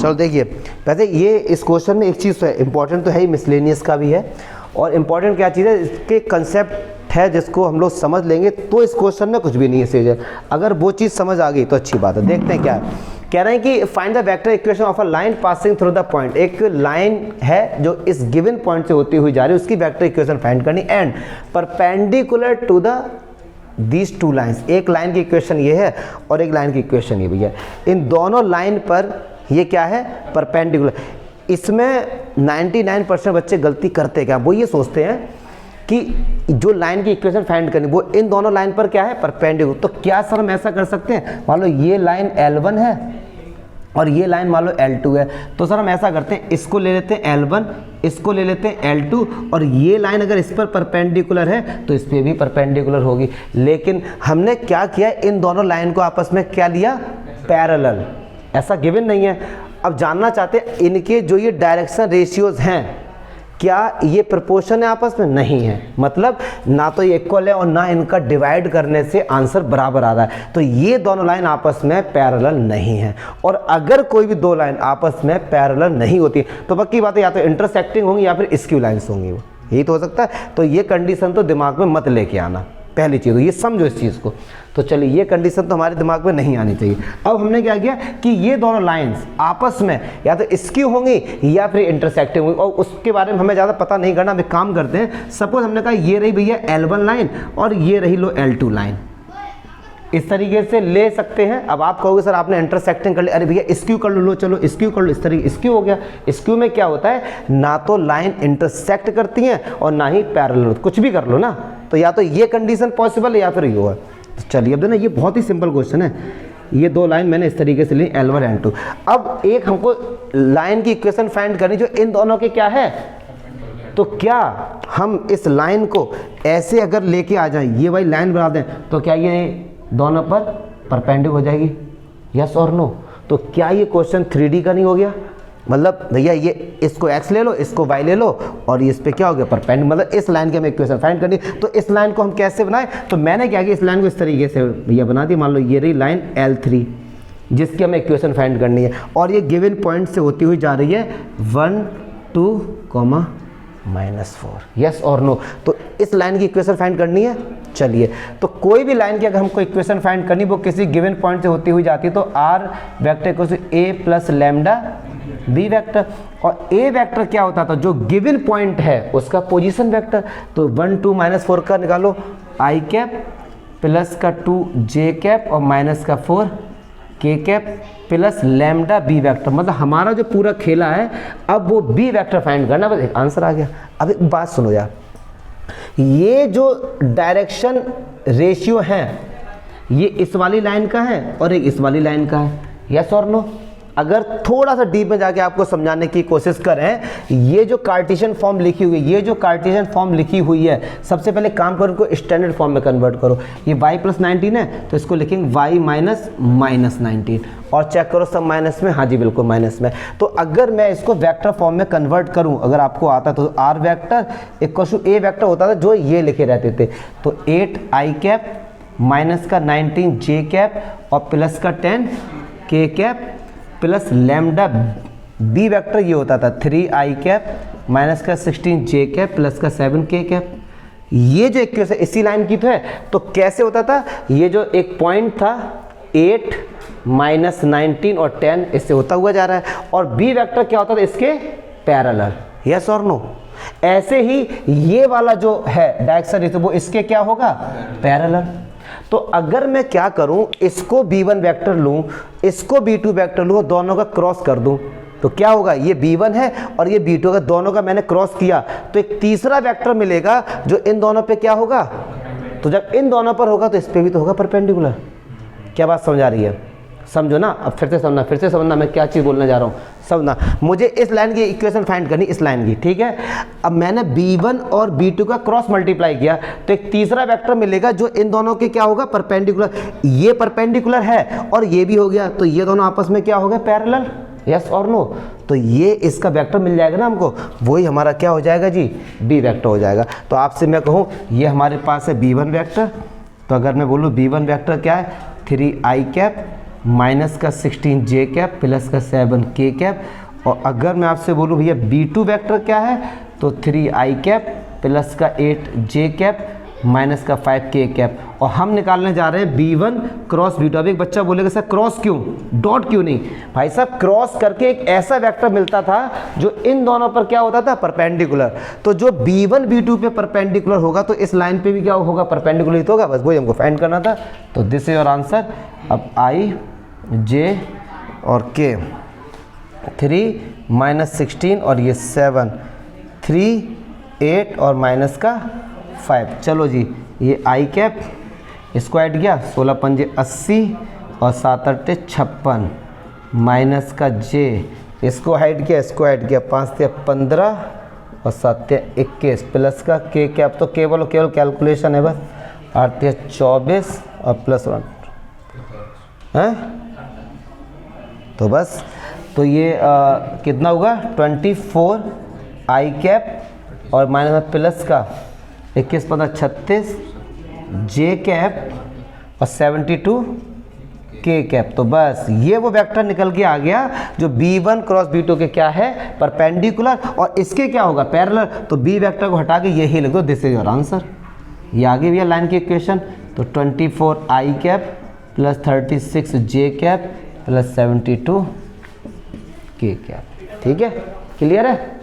चलो देखिए, वैसे ये इस क्वेश्चन में एक चीज़ तो है, इंपॉर्टेंट तो है ही, मिसलेनियस का भी है, और इम्पॉर्टेंट क्या चीज़ है, इसके कंसेप्ट है जिसको हम लोग समझ लेंगे तो इस क्वेश्चन में कुछ भी नहीं है सीरियस। अगर वो चीज़ समझ आ गई तो अच्छी बात है। देखते हैं क्या है, कह रहे हैं कि find the vector equation of a line passing through the point. एक लाइन है जो इस गिवन पॉइंट से होती हुई जा रही है, उसकी वेक्टर इक्वेशन फाइंड करनी, and perpendicular to the these two lines. एक लाइन की इक्वेशन ये है और एक लाइन की इक्वेशन ये भी है, इन दोनों लाइन पर ये क्या है, परपेंडिकुलर। इसमें 99% बच्चे गलती करते क्या, वो ये सोचते हैं कि जो लाइन की इक्वेशन फाइंड करनी वो इन दोनों लाइन पर क्या है, परपेंडिकुलर। तो क्या सर हम ऐसा कर सकते हैं, मान लो ये लाइन L1 है और ये लाइन मान लो L2 है, तो सर हम ऐसा करते हैं, इसको ले लेते हैं L1, इसको ले लेते हैं L2, और ये लाइन अगर इस पर परपेंडिकुलर है तो इस पर भी परपेंडिकुलर होगी। लेकिन हमने क्या किया, इन दोनों लाइन को आपस में क्या लिया, पैरेलल। ऐसा गिवन नहीं है। अब जानना चाहते हैं इनके जो ये डायरेक्शन रेशियोज हैं क्या ये प्रोपोर्शन है आपस में, नहीं है, मतलब ना तो ये इक्वल है और ना इनका डिवाइड करने से आंसर बराबर आ रहा है। तो ये दोनों लाइन आपस में पैरेलल नहीं है। और अगर कोई भी दो लाइन आपस में पैरेलल नहीं होती तो पक्की बात है या तो इंटरसेक्टिंग होंगी या फिर स्क्यू लाइन्स होंगी, वो यही तो हो सकता है। तो ये कंडीशन तो दिमाग में मत लेके आना, पहली चीज़ ये समझो इस चीज़ को। तो चलिए ये कंडीशन तो हमारे दिमाग में नहीं आनी चाहिए। अब हमने क्या किया कि ये दोनों लाइंस आपस में या तो स्क्यू होंगी या फिर इंटरसेक्टिंग होंगी, और उसके बारे में हमें ज़्यादा पता नहीं करना। हम एक काम करते हैं, सपोज हमने कहा ये रही भैया L1 लाइन और ये रही लो L2 लाइन, इस तरीके से ले सकते हैं। अब आप कहोगे सर आपने इंटरसेक्टिंग कर ली, अरे भैया स्क्यू कर लो, चलो स्क्यू कर लो, इस तरीके स्क्यू हो गया। स्क्यू में क्या होता है, ना तो लाइन इंटरसेक्ट करती हैं और ना ही पैरेलल, कुछ भी कर लो ना, तो या तो ये कंडीशन पॉसिबल है या फिर ये है। तो चलिए अब ना ये बहुत ही सिंपल क्वेश्चन है। ये दो लाइन मैंने इस तरीके से ली L1 L2। अब एक हमको लाइन की इक्वेशन फाइंड करनी जो इन दोनों के क्या है, तो क्या हम इस लाइन को ऐसे अगर लेके आ जाएं, ये वाली लाइन बना दें, तो क्या ये दोनों पर परपेंडिकुलर हो जाएगी, यस और नो। तो क्या ये क्वेश्चन 3D का नहीं हो गया, मतलब भैया ये इसको x ले लो, इसको y ले लो, और इस पे क्या हो गया, परपेंडिकुलर। मतलब इस लाइन की हमें इक्वेशन फाइंड करनी, तो इस लाइन को हम कैसे बनाएं, तो मैंने क्या किया, इस लाइन को इस तरीके से भैया बना दी। मान लो ये रही लाइन L3 जिसकी हमें इक्वेशन फाइंड करनी है, और ये गिवन पॉइंट से होती हुई जा रही है 1 2 -4, यस और नो। तो इस लाइन की इक्वेशन फाइंड करनी है। चलिए तो कोई भी लाइन की अगर हमको इक्वेशन फाइंड करनी, वो किसी गिवन पॉइंट से होती हुई जाती है, तो r vector equal to a plus lambda b vector. और a वेक्टर क्या होता था, जो गिवन पॉइंट है उसका पोजीशन वेक्टर। तो 1 2 -4 का निकालो, i कैप प्लस का 2 j कैप और माइनस का 4 k cap plus lambda b vector. मतलब हमारा जो पूरा खेला है अब वो b वेक्टर फाइंड करना, बस एक आंसर आ गया। अब एक बात सुनो यार, ये जो डायरेक्शन रेशियो है ये इस वाली लाइन का है और एक इस वाली लाइन का है, यस और नो। अगर थोड़ा सा डीप में जाके आपको समझाने की कोशिश करें, ये जो कार्टेशियन फॉर्म लिखी हुई है, ये जो कार्टेशियन फॉर्म लिखी हुई है, सबसे पहले काम करो इनको स्टैंडर्ड फॉर्म में कन्वर्ट करो। ये y + 19 है तो इसको लिखेंगे y - -19, और चेक करो सब माइनस में, हाँ जी बिल्कुल माइनस में। तो अगर मैं इसको वेक्टर फॉर्म में कन्वर्ट करूं, अगर आपको आता तो r vector equal to a vector होता था जो ये लिखे रहते थे। तो 8i कैप माइनस का 19 j कैप और प्लस का 10 k cap plus lambda b vector ये होता था 3i कैप माइनस का 16 j कैप प्लस का 7 k कैप। ये जो इक्वेशन इसी लाइन की तो है। तो कैसे होता था, ये जो एक पॉइंट था 8 - 19 और 10 इससे होता हुआ जा रहा है, और b वेक्टर क्या होता था, इसके पैरेलल, यस और नो। ऐसे ही ये वाला जो है डायरेक्शन रेशियो वो इसके क्या होगा, पैरेलल। तो अगर मैं क्या करूं, इसको b1 वेक्टर लूं, इसको b2 वेक्टर लूं, दोनों का क्रॉस कर दूं, तो क्या होगा, ये b1 है और ये b2 का, दोनों का मैंने क्रॉस किया तो एक तीसरा वेक्टर मिलेगा जो इन दोनों पे क्या होगा, तो जब इन दोनों पर होगा तो इस पे भी तो होगा परपेंडिकुलर। क्या बात समझ आ रही है, समझो ना। अब फिर से समझना मैं क्या चीज़ बोलने जा रहा हूँ, समझना। मुझे इस लाइन की इक्वेशन फाइंड करनी, इस लाइन की, ठीक है। अब मैंने b1 और b2 का क्रॉस मल्टीप्लाई किया तो एक तीसरा वेक्टर मिलेगा जो इन दोनों के क्या होगा, परपेंडिकुलर। ये परपेंडिकुलर है और ये भी हो गया, तो ये दोनों आपस में क्या हो गया, पैरेलल, यस और नो। तो ये इसका वेक्टर मिल जाएगा ना हमको, वही हमारा क्या हो जाएगा जी, b वेक्टर हो जाएगा। तो आपसे मैं कहूँ ये हमारे पास है b1 वेक्टर, तो अगर मैं बोलूँ b1 वेक्टर क्या है, 3i कैप माइनस का 16 जे कैप प्लस का 7 के कैप। और अगर मैं आपसे बोलूँ भैया B2 वेक्टर क्या है, तो 3 आई कैप प्लस का 8 जे कैप माइनस का 5 के कैप। और हम निकालने जा रहे हैं B1 क्रॉस B2। अब एक बच्चा बोलेगा सर क्रॉस क्यों, डॉट क्यों नहीं? भाई साहब क्रॉस करके एक ऐसा वेक्टर मिलता था जो इन दोनों पर क्या होता था, परपेंडिकुलर। तो जो B1 B2 पे परपेंडिकुलर होगा तो इस लाइन पे भी क्या होगा, परपेंडिकुलर ही तो होगा। बस वही हमको फाइंड करना था। तो दिस इज योर आंसर। अब आई जे और के 3 माइनस 16 और ये 7 3 8 और माइनस का 5। चलो जी, ये आई कैप इसको ऐड किया, 16 पंजे 80 और 7 अट्ठे 56 माइनस का जे इसको ऐड किया, इसको ऐड किया, 5 ते 15 और 7 ते 21 प्लस का के कैप। तो केवल कैलकुलेशन है बस। 8 ते 24 और प्लस 1 है। तो बस तो ये कितना होगा, 24 आई कैप और माइनस में प्लस का 21 15 36 जे कैप और 72 के कैप। तो बस ये वो वेक्टर निकल के आ गया जो B1 क्रॉस B2 के क्या है, परपेंडिकुलर, और इसके क्या होगा, पैरेलल। तो B वेक्टर को हटा के यही लिख दो, दिस इज योर आंसर। ये आगे भी है लाइन की इक्वेशन। तो 24 आई कैप प्लस 36 जे कैप प्लस 72 के कैप। ठीक है, क्लियर है।